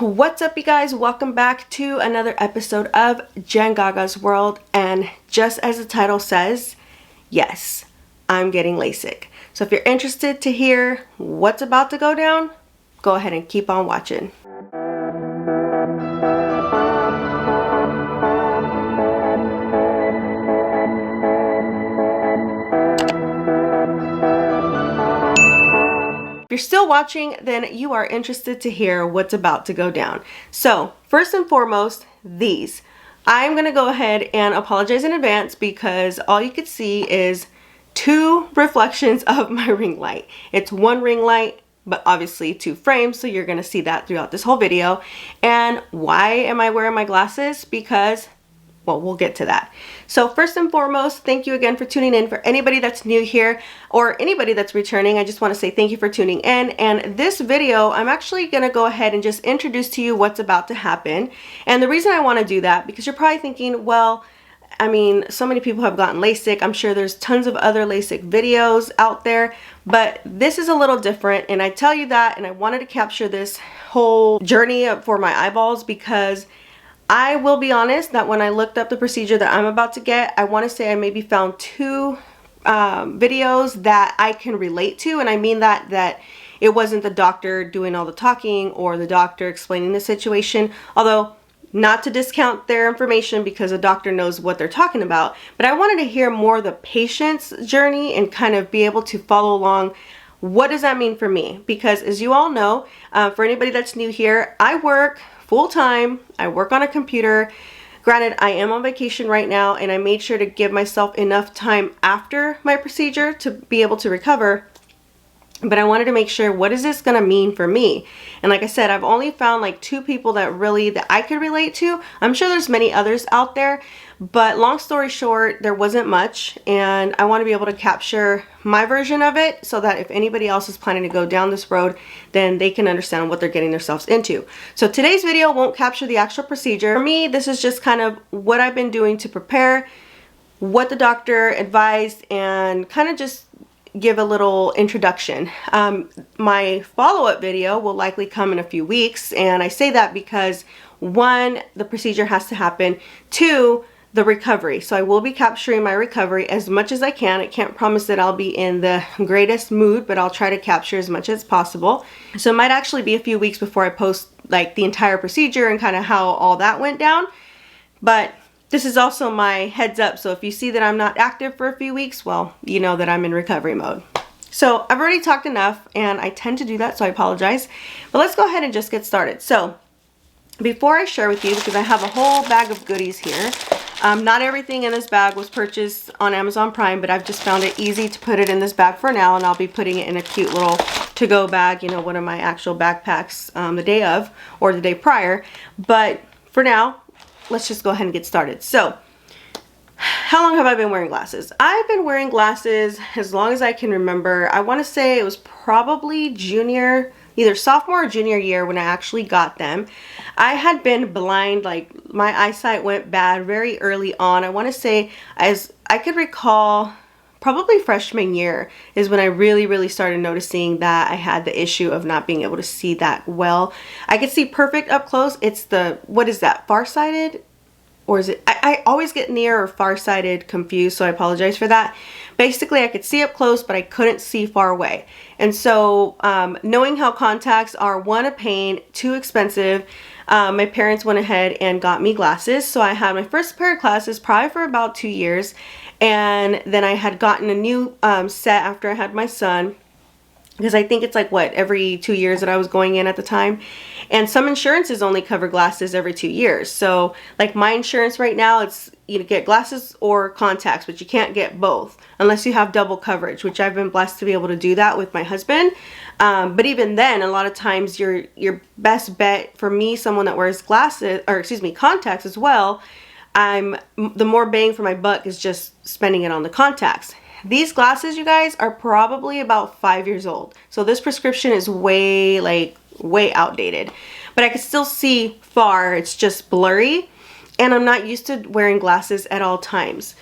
What's up, you guys? Welcome back to another episode of Jen Gaga's World. And just as the title says, yes, I'm getting LASIK. So if you're interested to hear what's about to go down, go ahead and keep on watching. If you're still watching, then you are interested to hear what's about to go down. So first and foremost, these. I'm going to go ahead and apologize in advance because all you could see is two reflections of my ring light. It's one ring light, but obviously two frames, so you're going to see that throughout this whole video. And why am I wearing my glasses? Because, well, we'll get to that. So first and foremost, thank you again for tuning in. For anybody that's new here or anybody that's returning, I just want to say thank you for tuning in. And this video, I'm actually going to go ahead and just introduce to you what's about to happen. And the reason I want to do that, because you're probably thinking, well, I mean, so many people have gotten LASIK. I'm sure there's tons of other LASIK videos out there, but this is a little different. And I tell you that, and I wanted to capture this whole journey for my eyeballs because I will be honest that when I looked up the procedure that I'm about to get, I want to say I maybe found two videos that I can relate to. And I mean that it wasn't the doctor doing all the talking or the doctor explaining the situation, although not to discount their information because a doctor knows what they're talking about. But I wanted to hear more the patient's journey and kind of be able to follow along. What does that mean for me? Because as you all know, for anybody that's new here, I work full-time. I work on a computer. Granted, I am on vacation right now, and I made sure to give myself enough time after my procedure to be able to recover. But I wanted to make sure, what is this going to mean for me? And like I said, I've only found like two people that I could relate to. I'm sure there's many others out there, but long story short, there wasn't much. And I want to be able to capture my version of it so that if anybody else is planning to go down this road, then they can understand what they're getting themselves into. So today's video won't capture the actual procedure. For me, this is just kind of what I've been doing to prepare, what the doctor advised, and kind of just give a little introduction. My follow-up video will likely come in a few weeks, and I say that because one, the procedure has to happen, two, the recovery. So I will be capturing my recovery as much as I can. I can't promise that I'll be in the greatest mood, but I'll try to capture as much as possible. So it might actually be a few weeks before I post like the entire procedure and kind of how all that went down. But this is also my heads up, so if you see that I'm not active for a few weeks, well, you know that I'm in recovery mode. So I've already talked enough, and I tend to do that, so I apologize. But let's go ahead and just get started. So before I share with you, because I have a whole bag of goodies here, not everything in this bag was purchased on Amazon Prime, but I've just found it easy to put it in this bag for now, and I'll be putting it in a cute little to-go bag, you know, one of my actual backpacks the day of or the day prior. But for now, let's just go ahead and get started. So, how long have I been wearing glasses? I've been wearing glasses as long as I can remember. I want to say it was probably either sophomore or junior year when I actually got them. I had been blind, like my eyesight went bad very early on. I want to say, as I could recall, probably freshman year is when I really started noticing that I had the issue of not being able to see that well. I could see perfect up close. It's the, what is that, farsighted? Or is it, I always get near or farsighted confused, so I apologize for that. Basically, I could see up close, but I couldn't see far away. And so knowing how contacts are, one, a pain, two, expensive, my parents went ahead and got me glasses. So I had my first pair of glasses probably for about 2 years. And then I had gotten a new set after I had my son, because I think it's like, what, every 2 years that I was going in at the time. And some insurances only cover glasses every 2 years. So like my insurance right now, it's you get glasses or contacts, but you can't get both unless you have double coverage, which I've been blessed to be able to do that with my husband. But even then, a lot of times your best bet, for me, someone that wears glasses, or excuse me, contacts as well, the more bang for my buck is just spending it on the contacts. These glasses, you guys, are probably about 5 years old. So this prescription is way outdated. But I can still see far. It's just blurry. And I'm not used to wearing glasses at all times.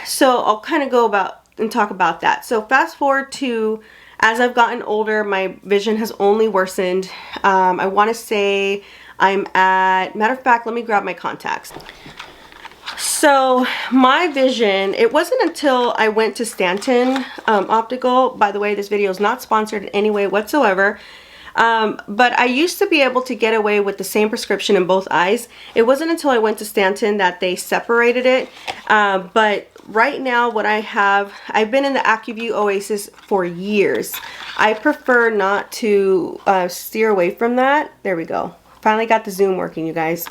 So I'll kind of go about and talk about that. So fast forward to As I've gotten older, my vision has only worsened. I want to say I'm at, matter of fact, let me grab my contacts. So my vision, it wasn't until I went to Stanton Optical, by the way, this video is not sponsored in any way whatsoever, but I used to be able to get away with the same prescription in both eyes. It wasn't until I went to Stanton that they separated it, but right now what I have, I've been in the AccuView Oasis for years. I prefer not to steer away from that. There we go. Finally got the zoom working, you guys.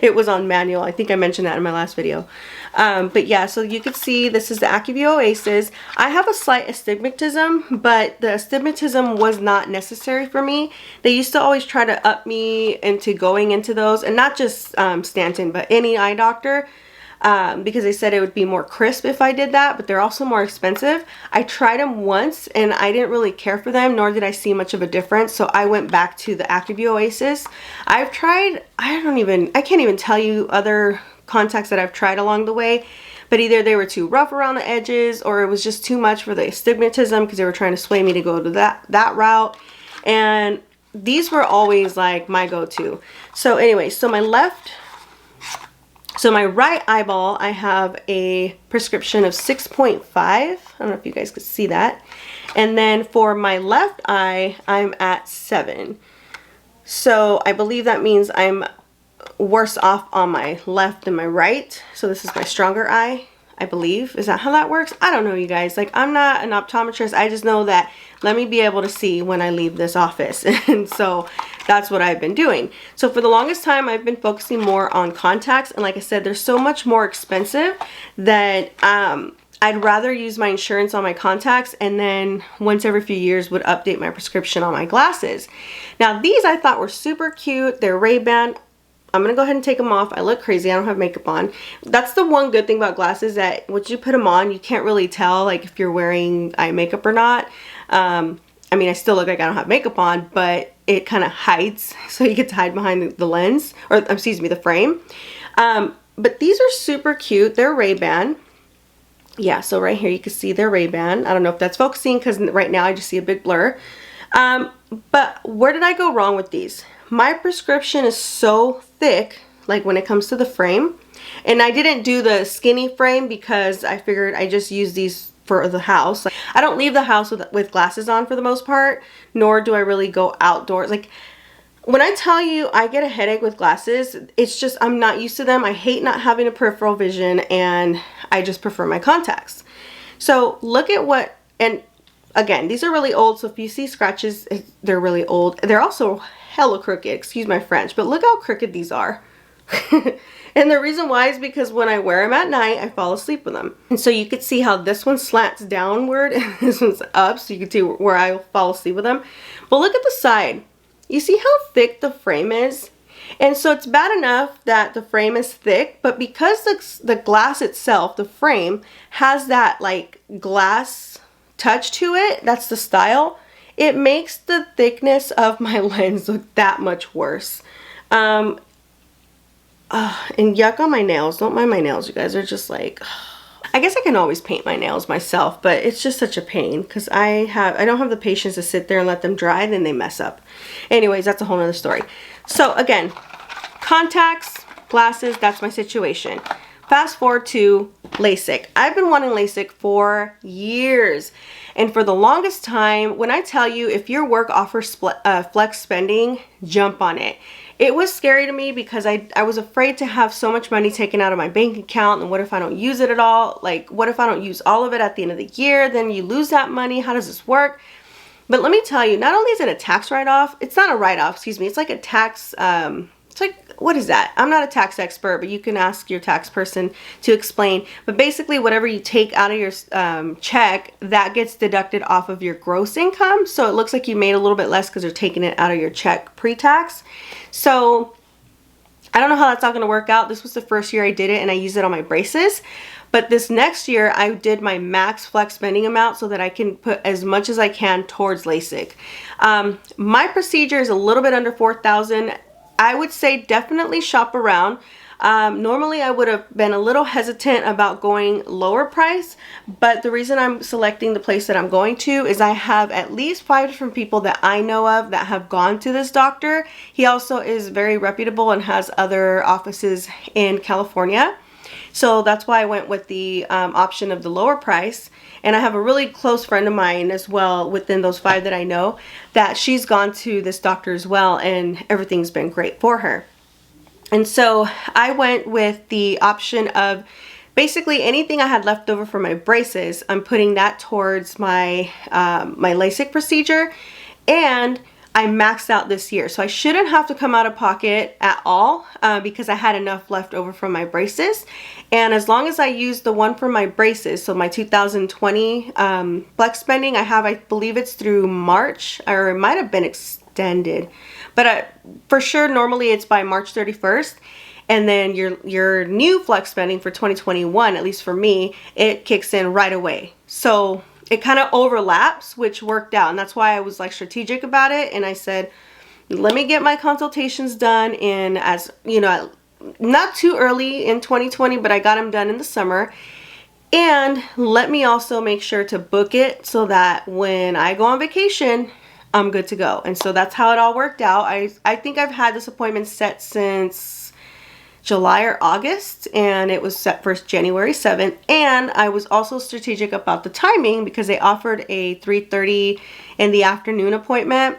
It was on manual. I think I mentioned that in my last video. But yeah, so you can see this is the AccuView Oasis. I have a slight astigmatism, but the astigmatism was not necessary for me. They used to always try to up me into going into those, and not just Stanton, but any eye doctor. Because they said it would be more crisp if I did that, but they're also more expensive. I tried them once and I didn't really care for them, nor did I see much of a difference, so I went back to the AccuView Oasis. I've tried, I can't even tell you other contacts that I've tried along the way, but either they were too rough around the edges or it was just too much for the astigmatism because they were trying to sway me to go to that route, and these were always like my go-to. So anyway, so my right eyeball, I have a prescription of 6.5. I don't know if you guys could see that. And then for my left eye, I'm at 7. So I believe that means I'm worse off on my left than my right. So this is my stronger eye, I believe. Is that how that works? I don't know, you guys. Like, I'm not an optometrist. I just know that let me be able to see when I leave this office. And so that's what I've been doing. So for the longest time, I've been focusing more on contacts. And like I said, they're so much more expensive that I'd rather use my insurance on my contacts and then once every few years would update my prescription on my glasses. Now these I thought were super cute. They're Ray-Ban. I'm going to go ahead and take them off. I look crazy. I don't have makeup on. That's the one good thing about glasses, that once you put them on, you can't really tell like if you're wearing eye makeup or not. I mean, I still look like I don't have makeup on, but it kind of hides. So you get to hide behind the lens, or excuse me, the frame. But these are super cute. They're Ray-Ban. Yeah, so right here you can see they're Ray-Ban. I don't know if that's focusing because right now I just see a big blur. But where did I go wrong with these? My prescription is so thick, like when it comes to the frame. And I didn't do the skinny frame because I figured I just use these for the house. Like, I don't leave the house with glasses on for the most part, nor do I really go outdoors. Like, when I tell you I get a headache with glasses, it's just I'm not used to them. I hate not having a peripheral vision, and I just prefer my contacts. So look at what, and again, these are really old, so if you see scratches, they're really old. They're also hella crooked, excuse my French, but look how crooked these are. And the reason why is because when I wear them at night, I fall asleep with them. And so you could see how this one slants downward and this one's up, so you can see where I fall asleep with them. But look at the side. You see how thick the frame is? And so it's bad enough that the frame is thick, but because the glass itself, the frame, has that like glass touch to it, that's the style, it makes the thickness of my lens look that much worse. And yuck on my nails. Don't mind my nails, you guys. Are just like, I guess I can always paint my nails myself, but it's just such a pain because I don't have the patience to sit there and let them dry, then they mess up. Anyways, that's a whole nother story. So again, contacts, glasses, that's my situation. Fast forward to LASIK. I've been wanting LASIK for years. And for the longest time, when I tell you if your work offers flex spending, jump on it. It was scary to me because I was afraid to have so much money taken out of my bank account, and what if I don't use it at all? Like, what if I don't use all of it at the end of the year? Then you lose that money. How does this work? But let me tell you, not only is it a tax write-off, it's not a write-off, excuse me, it's like a tax, it's like, what is that? I'm not a tax expert, but you can ask your tax person to explain. But basically, whatever you take out of your check, that gets deducted off of your gross income. So it looks like you made a little bit less because they're taking it out of your check pre-tax. So I don't know how that's all going to work out. This was the first year I did it, and I used it on my braces. But this next year, I did my max flex spending amount so that I can put as much as I can towards LASIK. My procedure is a little bit under $4,000. I would say definitely shop around. Normally I would have been a little hesitant about going lower price, but the reason I'm selecting the place that I'm going to is I have at least 5 different people that I know of that have gone to this doctor. He also is very reputable and has other offices in California. So that's why I went with the option of the lower price. And I have a really close friend of mine as well within those 5 that I know that she's gone to this doctor as well, and everything's been great for her. And so I went with the option of basically anything I had left over for my braces, I'm putting that towards my my LASIK procedure, and I maxed out this year. So I shouldn't have to come out of pocket at all because I had enough left over from my braces. And as long as I use the one for my braces, so my 2020 flex spending, I believe it's through March, or it might have been extended. But for sure, normally it's by March 31st. And then your new flex spending for 2021, at least for me, it kicks in right away. So it kind of overlaps, which worked out. And that's why I was like strategic about it. And I said, let me get my consultations done in, as you know, not too early in 2020, but I got them done in the summer. And let me also make sure to book it so that when I go on vacation, I'm good to go. And so that's how it all worked out. I think I've had this appointment set since July or August, and it was set for January 7th. And I was also strategic about the timing because they offered a 3:30 in the afternoon appointment.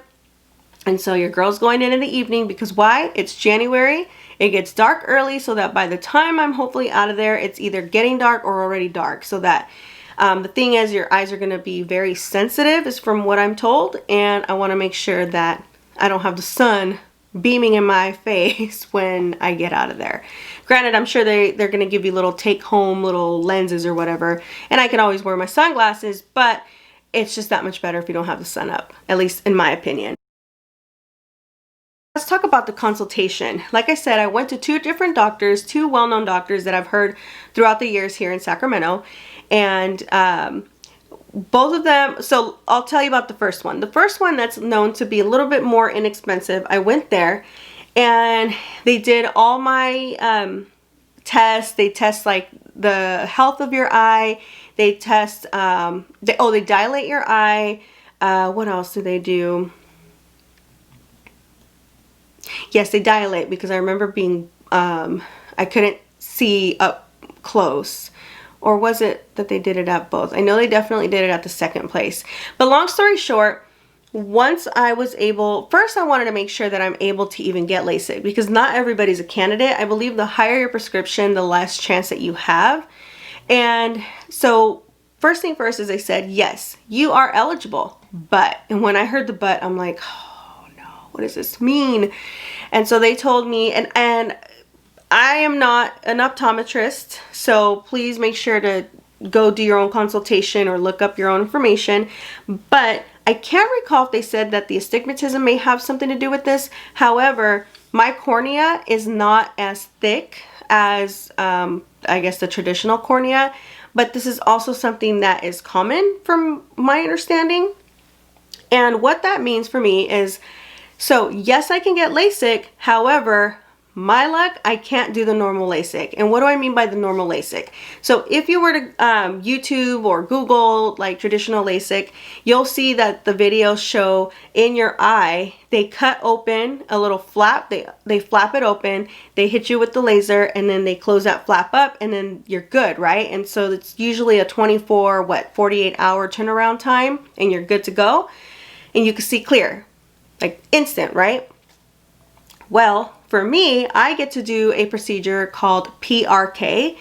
And so your girl's going in the evening because why? It's January. It gets dark early so that by the time I'm hopefully out of there, it's either getting dark or already dark, so that the thing is, your eyes are going to be very sensitive, is from what I'm told, and I want to make sure that I don't have the sun beaming in my face when I get out of there. Granted, I'm sure they're going to give you little take-home little lenses or whatever, and I can always wear my sunglasses, but it's just that much better if you don't have the sun up, at least in my opinion. Let's talk about the consultation. Like I said, I went to 2 different doctors, 2 well-known doctors that I've heard throughout the years here in Sacramento. And both of them, so I'll tell you about the first one. The first one that's known to be a little bit more inexpensive, I went there and they did all my tests. They test like the health of your eye. They test, they dilate your eye. What else do they do? Yes, they dilate, because I remember being, I couldn't see up close. Or was it that they did it at both? I know they definitely did it at the second place. But long story short, once I was able, first I wanted to make sure that I'm able to even get LASIK, because not everybody's a candidate. I believe the higher your prescription, the less chance that you have. And so first thing first, as I said, yes, you are eligible. But, and when I heard the but, I'm like, oh no, what does this mean? And so they told me, and I am not an optometrist, so please make sure to go do your own consultation or look up your own information. But I can't recall if they said that the astigmatism may have something to do with this. However, my cornea is not as thick as, I guess, the traditional cornea. But this is also something that is common from my understanding. And what that means for me is, so yes, I can get LASIK. However, my luck, I can't do the normal LASIK. And what do I mean by the normal LASIK? So if you were to YouTube or Google like traditional LASIK, you'll see that the videos show in your eye, they cut open a little flap, they flap it open, they hit you with the laser, and then they close that flap up, and then you're good, right? And so it's usually a 48-hour turnaround time, and you're good to go. And you can see clear, like instant, right? Well, for me, I get to do a procedure called PRK.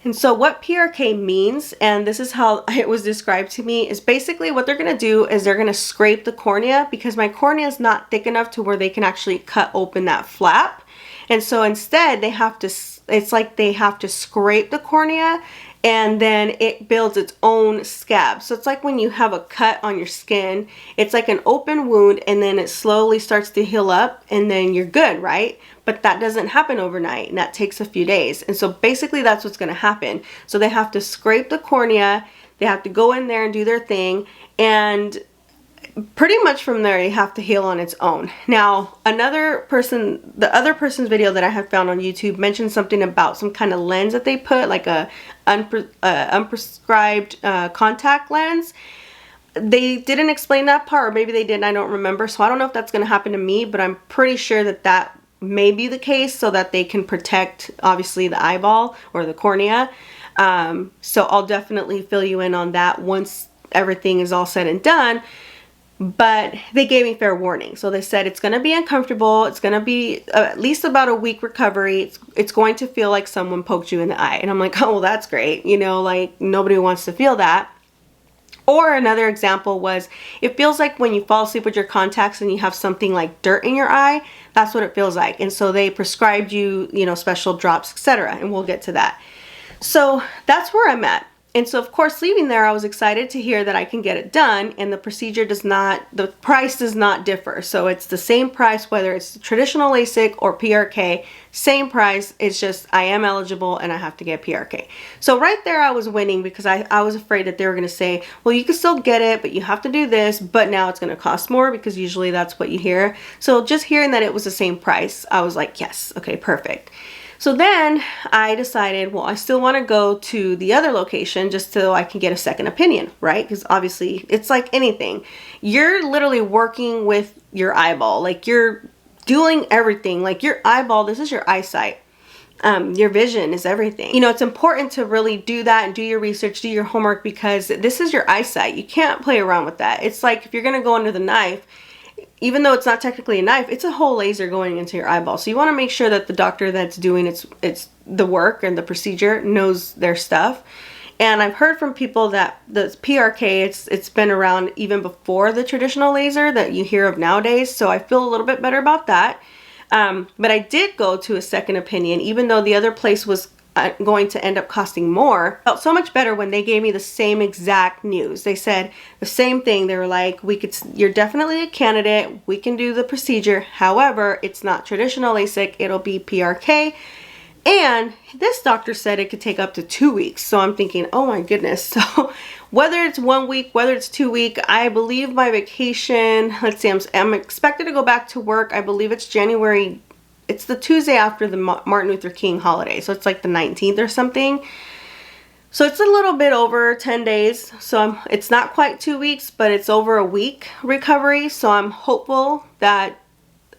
And so what PRK means, and this is how it was described to me, is basically what they're going to do is they're going to scrape the cornea, because my cornea is not thick enough to where they can actually cut open that flap. And so instead they have to, it's like they have to scrape the cornea, and then it builds its own scab. So it's like when you have a cut on your skin, it's like an open wound, and then it slowly starts to heal up, and then you're good, right? But that doesn't happen overnight, and that takes a few days. And so basically that's what's going to happen. So they have to scrape the cornea, they have to go in there and do their thing, and pretty much from there you have to heal on its own. Now the other person's video that I had found on YouTube mentioned something about some kind of lens that they put, like a unprescribed contact lens. They didn't explain that part, or maybe they did, I don't remember. So I don't know if that's going to happen to me, but I'm pretty sure that that may be the case, so that they can protect obviously the eyeball or the cornea. So I'll definitely fill you in on that once everything is all said and done. But they gave me fair warning. So they said it's going to be uncomfortable. It's going to be at least about a week recovery. It's going to feel like someone poked you in the eye. And I'm like, oh, well, that's great. You know, like nobody wants to feel that. Or another example was, it feels like when you fall asleep with your contacts and you have something like dirt in your eye, that's what it feels like. And so they prescribed you, you know, special drops, etc. And we'll get to that. So that's where I'm at. And so of course, leaving there, I was excited to hear that I can get it done, and the procedure the price does not differ. So it's the same price, whether it's traditional LASIK or PRK, same price. It's just I am eligible and I have to get PRK. So right there I was winning, because I was afraid that they were going to say, well, you can still get it, but you have to do this, but now it's going to cost more, because usually that's what you hear. So just hearing that it was the same price, I was like, yes, okay, perfect. So then I decided, well, I still want to go to the other location just so I can get a second opinion, right? Because obviously it's like anything. You're literally working with your eyeball. Like you're doing everything. Like your eyeball, this is your eyesight. Your vision is everything. You know, it's important to really do that and do your research, do your homework, because this is your eyesight. You can't play around with that. It's like if you're going to go under the knife, even though it's not technically a knife, it's a whole laser going into your eyeball. So you want to make sure that the doctor that's doing it's the work and the procedure knows their stuff. And I've heard from people that the PRK, it's been around even before the traditional laser that you hear of nowadays. So I feel a little bit better about that. But I did go to a second opinion, even though the other place was going to end up costing more. Felt so much better when they gave me the same exact news. They said the same thing. They were like, you're definitely a candidate. We can do the procedure. However, it's not traditional LASIK. It'll be PRK. And this doctor said it could take up to 2 weeks. So I'm thinking, oh my goodness. So whether it's 1 week, whether it's 2 weeks, I believe my vacation, let's see, I'm expected to go back to work. I believe it's January. It's the Tuesday after the Martin Luther King holiday. So it's like the 19th or something. So it's a little bit over 10 days. So it's not quite 2 weeks, but it's over a week recovery. So I'm hopeful that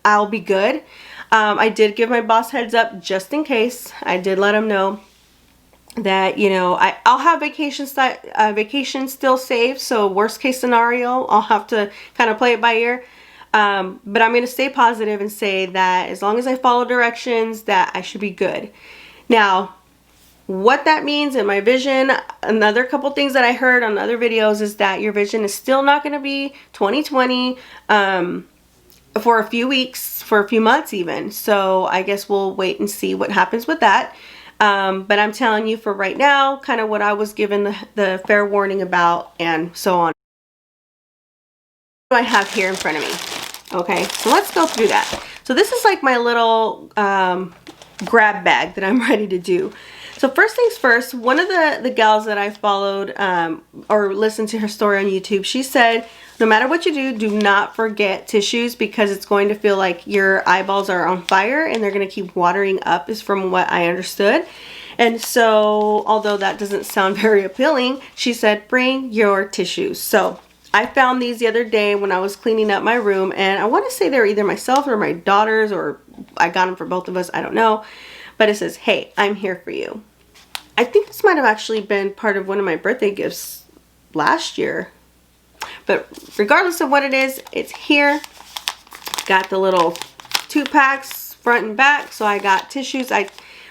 I'll be good. I did give my boss heads up just in case. I did let him know that, you know, I'll have vacation still saved. So worst case scenario, I'll have to kind of play it by ear. But I'm going to stay positive and say that as long as I follow directions, that I should be good. Now, what that means in my vision, another couple things that I heard on other videos is that your vision is still not going to be 20/20 for a few weeks, for a few months even. So I guess we'll wait and see what happens with that. But I'm telling you for right now, kind of what I was given the fair warning about, and so on. What do I have here in front of me? Okay, so let's go through that. So this is like my little grab bag that I'm ready to do. So first things first, one of the gals that I followed or listened to her story on YouTube, she said, no matter what you do not forget tissues, because it's going to feel like your eyeballs are on fire and they're going to keep watering up, is from what I understood. And so, although that doesn't sound very appealing, she said, bring your tissues. So I found these the other day when I was cleaning up my room, and I want to say they're either myself or my daughter's, or I got them for both of us, I don't know. But it says, hey, I'm here for you. I think this might have actually been part of one of my birthday gifts last year. But regardless of what it is, it's here. Got the little 2 packs front and back. So I got tissues. I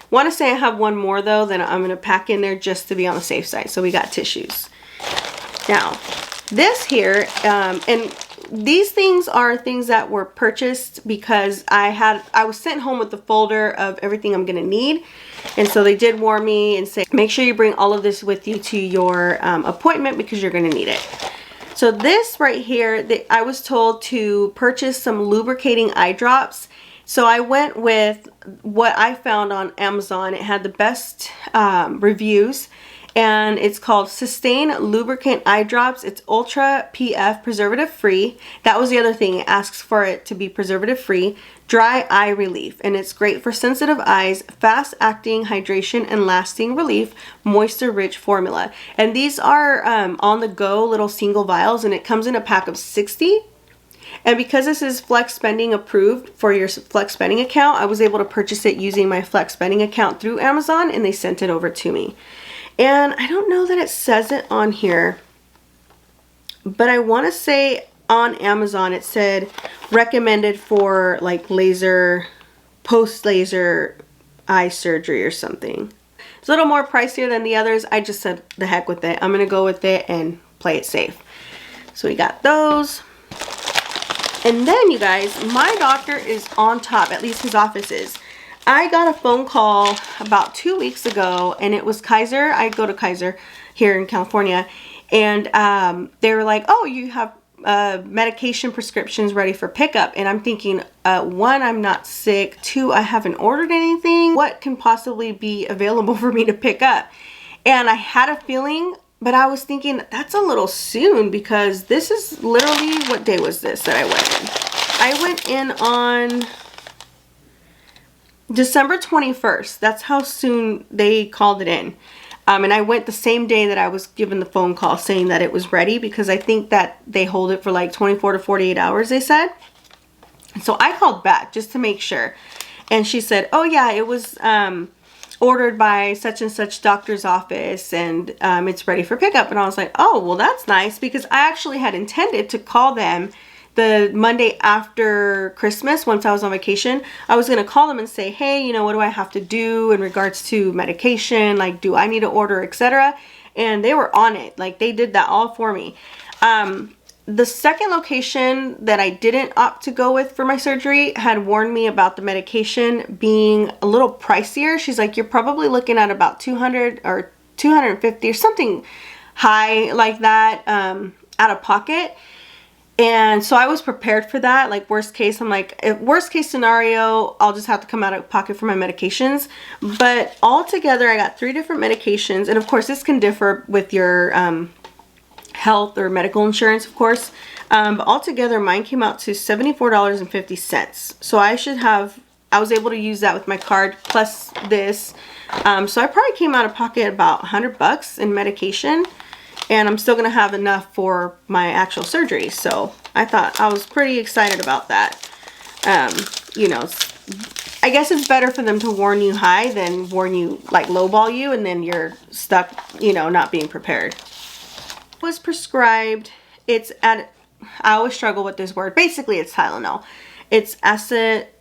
want to say I have one more though that I'm going to pack in there just to be on the safe side. So we got tissues. Now, this here, and these things are things that were purchased because I was sent home with the folder of everything I'm going to need. And so they did warn me and say, make sure you bring all of this with you to your appointment, because you're going to need it. So this right here, I was told to purchase some lubricating eye drops. So I went with what I found on Amazon. It had the best reviews. and it's called Sustain Lubricant Eye Drops. It's Ultra PF preservative free. That was the other thing, it asks for it to be preservative free. Dry eye relief, and it's great for sensitive eyes, fast acting hydration and lasting relief, moisture rich formula. And these are on the go little single vials, and it comes in a pack of 60. And because this is Flex Spending approved for your Flex Spending account, I was able to purchase it using my Flex Spending account through Amazon, and they sent it over to me. And I don't know that it says it on here, but I want to say on Amazon it said recommended for like laser, post-laser eye surgery or something. It's a little more pricier than the others. I just said the heck with it. I'm going to go with it and play it safe. So we got those. And then you guys, my doctor is on top, at least his office is. I got a phone call about 2 weeks ago, and it was Kaiser. I go to Kaiser here in California, and they were like, oh, you have medication prescriptions ready for pickup. And I'm thinking, one, I'm not sick. Two, I haven't ordered anything. What can possibly be available for me to pick up? And I had a feeling, but I was thinking that's a little soon, because this is literally, what day was this that I went in? I went in on December 21st. That's how soon they called it in. And I went the same day that I was given the phone call saying that it was ready, because I think that they hold it for like 24 to 48 hours, they said. So I called back just to make sure. And she said, oh yeah, it was ordered by such and such doctor's office, and it's ready for pickup. And I was like, oh, well, that's nice, because I actually had intended to call them the Monday after Christmas. Once I was on vacation, I was going to call them and say, hey, you know, what do I have to do in regards to medication? Like, do I need to order, etc.? And they were on it. Like, they did that all for me. The second location that I didn't opt to go with for my surgery had warned me about the medication being a little pricier. She's like, you're probably looking at about 200 or 250 or something high like that, out of pocket. And so I was prepared for that. Like, worst case, I'm like, if worst case scenario, I'll just have to come out of pocket for my medications. But altogether, I got 3 different medications. And of course, this can differ with your health or medical insurance, of course. But altogether, mine came out to $74.50. So I was able to use that with my card plus this. So I probably came out of pocket about $100 in medication. And I'm still going to have enough for my actual surgery. So I thought I was pretty excited about that. You know, I guess it's better for them to warn you high than warn you, like, lowball you, and then you're stuck, you know, not being prepared. Was prescribed, it's at, I always struggle with this word. Basically, it's Tylenol. It's acetaminophen.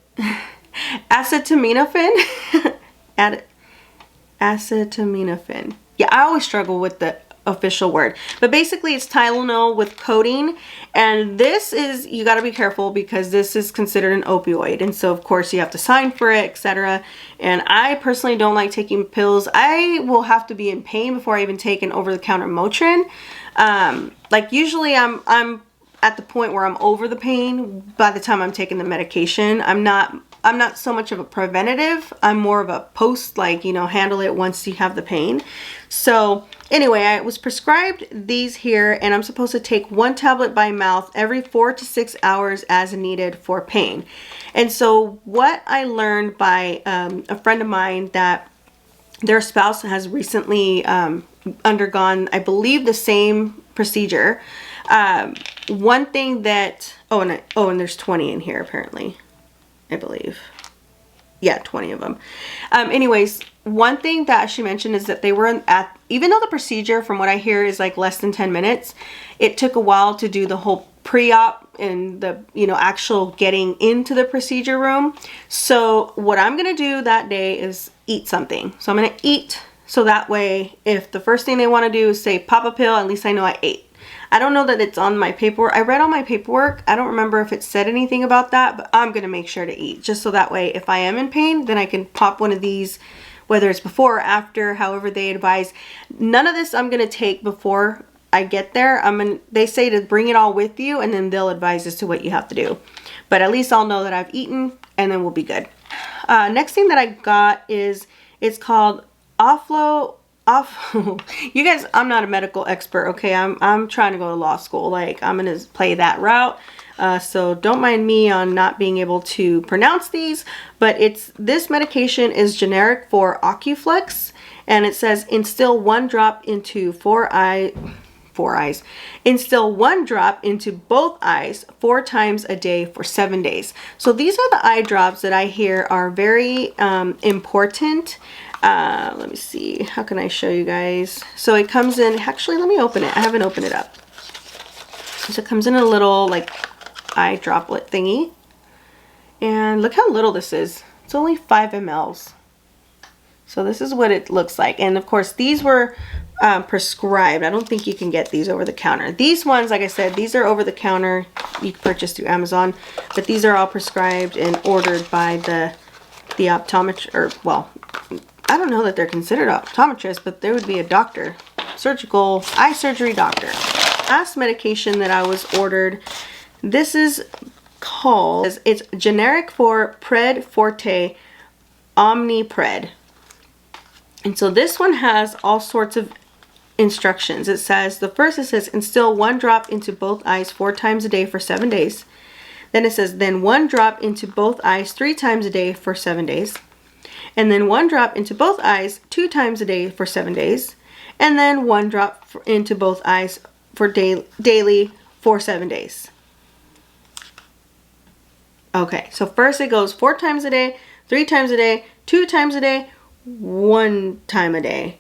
Acetaminophen. Yeah, I always struggle with the official word, but basically it's Tylenol with codeine, and this is, you got to be careful because this is considered an opioid, and so of course you have to sign for it, etc. And I personally don't like taking pills. I will have to be in pain before I even take an over-the-counter Motrin. Like, usually I'm at the point where I'm over the pain by the time I'm taking the medication. I'm not so much of a preventative. I'm more of a post, like, you know, handle it once you have the pain. So anyway, I was prescribed these here, and I'm supposed to take 1 tablet by mouth every 4 to 6 hours as needed for pain. And so what I learned by a friend of mine, that their spouse has recently undergone, I believe, the same procedure. One thing that, and there's 20 in here apparently, I believe. Yeah, 20 of them. Anyways, one thing that she mentioned is that they were at, even though the procedure from what I hear is like less than 10 minutes, it took a while to do the whole pre-op and the, you know, actual getting into the procedure room. So what I'm going to do that day is eat something. So I'm going to eat, so that way if the first thing they want to do is say pop a pill, at least I know I ate. I don't know that it's on my paperwork. I read on my paperwork. I don't remember if it said anything about that, but I'm going to make sure to eat, just so that way if I am in pain, then I can pop one of these, whether it's before or after, however they advise. None of this I'm going to take before I get there. They say to bring it all with you, and then they'll advise as to what you have to do. But at least I'll know that I've eaten, and then we'll be good. Next thing that I got is, it's called off. You guys, I'm not a medical expert, okay? I'm trying to go to law school. Like, I'm gonna play that route. So don't mind me on not being able to pronounce these, but this medication is generic for Ocuflex, and it says instill 1 drop into instill 1 drop into both eyes 4 times a day for 7 days. So these are the eye drops that I hear are very important. Let me see, how can I show you guys? So it comes in, actually let me open it. I haven't opened it up. So it comes in a little like eye droplet thingy, and look how little this is. It's only 5 mLs. So this is what it looks like. And of course these were prescribed. I don't think you can get these over the counter. These ones, like I said, these are over the counter. You can purchase through Amazon, but these are all prescribed and ordered by the optometrist, or well, I don't know that they're considered optometrists, but there would be a doctor, surgical eye surgery doctor. Last medication that I was ordered, this is called, it's generic for Pred Forte Omnipred. And so this one has all sorts of instructions. It says, the first, it says instill 1 drop into both eyes 4 times a day for 7 days. Then it says then 1 drop into both eyes 3 times a day for 7 days. And then 1 drop into both eyes 2 times a day for 7 days. And then 1 drop into both eyes for daily for 7 days. Okay, so first it goes 4 times a day, 3 times a day, 2 times a day, 1 time a day.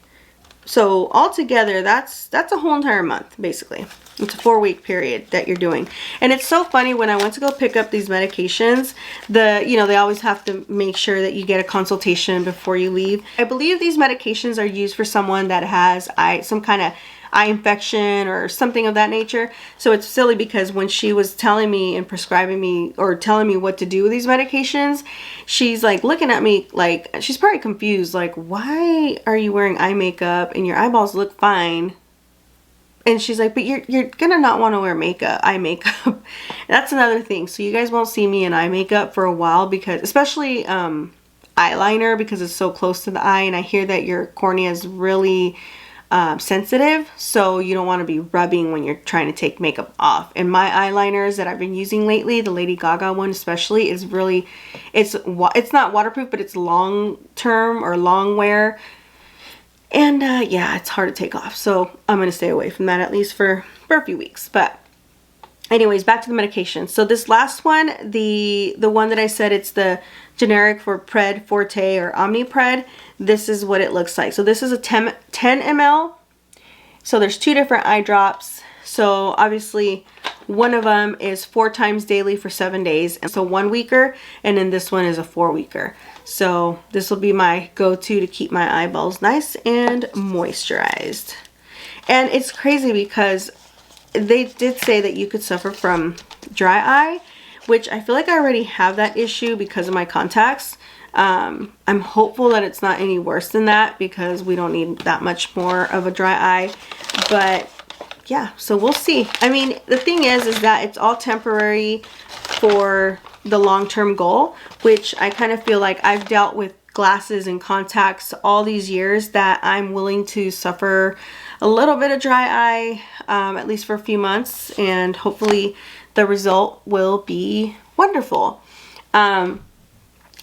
So altogether, that's a whole entire month, basically. It's a 4-week period that you're doing. And it's so funny, when I went to go pick up these medications, they always have to make sure that you get a consultation before you leave. I believe these medications are used for someone that has some kind of eye infection or something of that nature. So it's silly because when she was telling me and prescribing me or telling me what to do with these medications, she's like looking at me like she's probably confused, like, why are you wearing eye makeup and your eyeballs look fine? And she's like, but you're gonna not want to wear eye makeup. That's another thing. So you guys won't see me in eye makeup for a while, because especially eyeliner, because it's so close to the eye, and I hear that your cornea is really sensitive, so you don't want to be rubbing when you're trying to take makeup off. And my eyeliners that I've been using lately, the Lady Gaga one especially, is really, it's not waterproof, but it's long term or long wear, and yeah, it's hard to take off. So I'm gonna stay away from that at least for a few weeks. But anyways, back to the medication. So this last one, the one that I said, it's the generic for Pred Forte or Omnipred. This is what it looks like. So this is a 10 ml. So there's 2 different eye drops. So obviously one of them is 4 times daily for 7 days. And so 1 weeker, and then this one is a 4 weeker. So this will be my go-to to keep my eyeballs nice and moisturized. And it's crazy because they did say that you could suffer from dry eye, which I feel like I already have that issue because of my contacts. I'm hopeful that it's not any worse than that, because we don't need that much more of a dry eye. But yeah, so we'll see. I mean, the thing is that it's all temporary for the long-term goal, which I kind of feel like I've dealt with glasses and contacts all these years, that I'm willing to suffer a little bit of dry eye, at least for a few months, and hopefully the result will be wonderful.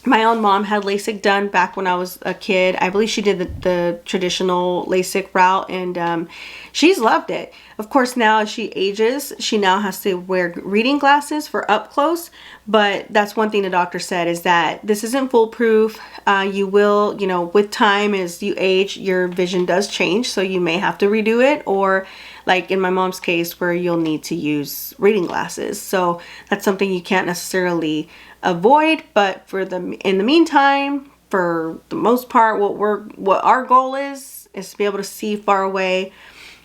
My own mom had LASIK done back when I was a kid. I believe she did the traditional LASIK route, and she's loved it. Of course, now as she ages, she now has to wear reading glasses for up close. But that's one thing the doctor said, is that this isn't foolproof. You will, with time as you age, your vision does change. So you may have to redo it, or like in my mom's case, where you'll need to use reading glasses. So that's something you can't necessarily avoid, but in the meantime, for the most part, what our goal is to be able to see far away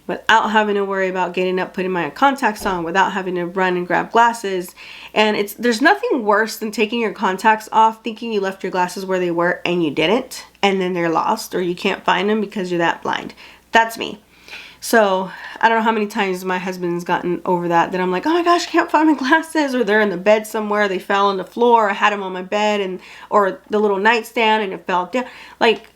without having to worry about getting up, putting my contacts on, without having to run and grab glasses. And there's nothing worse than taking your contacts off, thinking you left your glasses where they were and you didn't, and then they're lost or you can't find them because you're that blind. That's me. So I don't know how many times my husband's gotten over that I'm like, oh my gosh, I can't find my glasses, or they're in the bed somewhere, they fell on the floor, I had them on my bed, or the little nightstand and it fell down. Like,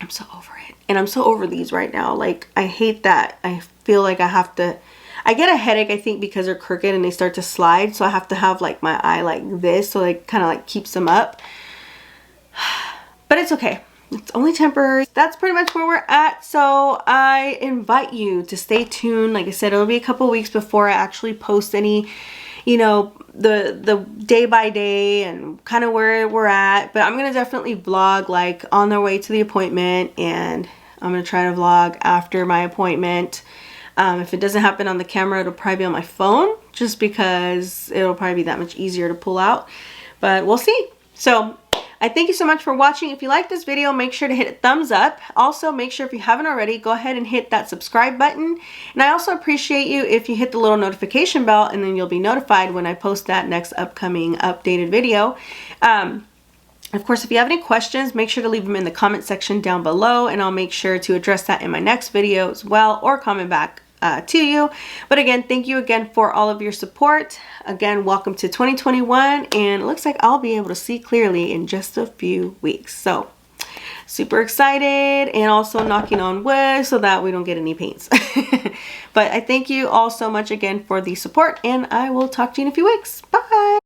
I'm so over it. And I'm so over these right now. Like, I hate that. I feel like I get a headache, I think, because they're crooked and they start to slide. So I have to have like my eye like this. So it kind of like keeps them up. But it's okay. It's only temporary. That's pretty much where we're at. So I invite you to stay tuned. Like I said, it'll be a couple weeks before I actually post any, you know, the day by day and kind of where we're at. But I'm going to definitely vlog like on the way to the appointment, and I'm going to try to vlog after my appointment. If it doesn't happen on the camera, it'll probably be on my phone, just because it'll probably be that much easier to pull out. But we'll see. So I thank you so much for watching. If you like this video, make sure to hit a thumbs up. Also, make sure if you haven't already, go ahead and hit that subscribe button. And I also appreciate you if you hit the little notification bell, and then you'll be notified when I post that next upcoming updated video. Of course, if you have any questions, make sure to leave them in the comment section down below, and I'll make sure to address that in my next video as well, or comment back to you. But again, thank you again for all of your support. Again, welcome to 2021, and it looks like I'll be able to see clearly in just a few weeks. So super excited, and also knocking on wood so that we don't get any pains. But I thank you all so much again for the support, and I will talk to you in a few weeks. Bye.